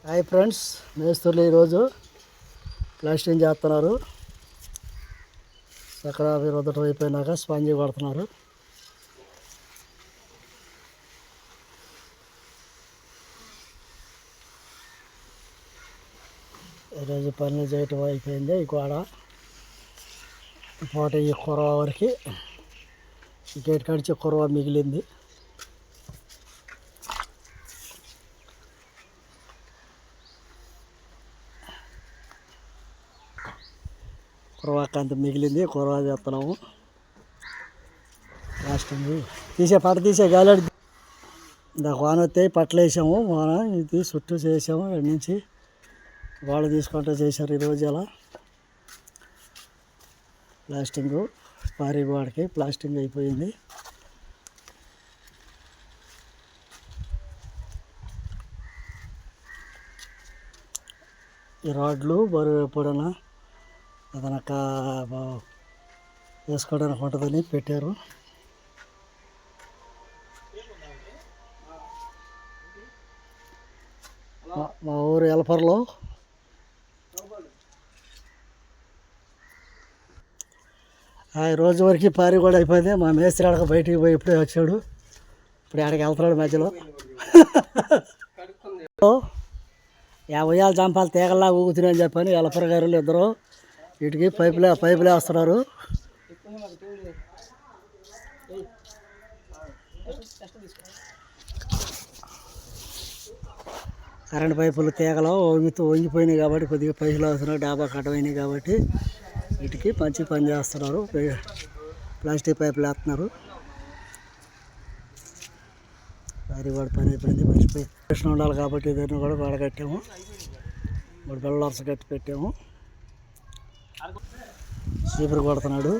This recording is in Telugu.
హాయ్ ఫ్రెండ్స్, మేస్తులు ఈరోజు ప్లాస్టింగ్ చేస్తున్నారు. అక్కడ రుద్దటం అయిపోయినాక స్పాంజీ కొడుతున్నారు. ఈరోజు పనులు చేయటం అయిపోయింది. ఈ గోడ పూట ఈ కురవ వరకు గేట్ కడిచి కురవ మిగిలింది. కురవాకంత మిగిలింది. కురవ చేస్తున్నాము. ప్లాస్టింగ్ తీసే గాలి ఇందాక వాన వస్తే పట్టలు వేసాము. వాన ఇది చుట్టూ చేసాము. ఇక్కడి నుంచి వాళ్ళు తీసుకుంటూ చేశారు. ఈరోజు అలా ప్లాస్టింగ్ భారీ గోడకి ప్లాస్టింగ్ అయిపోయింది. ఈ రాడ్లు బరువు ఎప్పుడైనా ఏదైనా వేసుకోవడానికి ఉంటుందని పెట్టారు. మా ఊరు ఎలపర్లో రోజు వరకు పారి కూడా అయిపోయింది. మా మేస్త్రి ఆడక బయటికి పోయి ఇప్పుడే వచ్చాడు. ఇప్పుడు ఆడకి వెళ్తున్నాడు. మధ్యలో 50 జంపాలు తీగల్లా ఊగుతున్నాయని చెప్పని ఎలపర గారు ఇద్దరు వీటికి పైపులు వేస్తున్నారు. కరెంట్ పైపులు తీగలు వంగిపోయినాయి కాబట్టి కొద్దిగా పైసలు అవుతున్నాయి. డాబా కట్టమైనాయి కాబట్టి వీటికి మంచి పని చేస్తున్నారు. ప్లాస్టిక్ పైపులు వేస్తున్నారు. భారీ కూడా పని అయిపోయింది. మంచి ప్రశ్న ఉండాలి కాబట్టి దాన్ని కూడా గోడ కట్టాము. 3 బెల్లర్స్ కట్టి పెట్టాము. చీపురు కొడుతున్నాడు.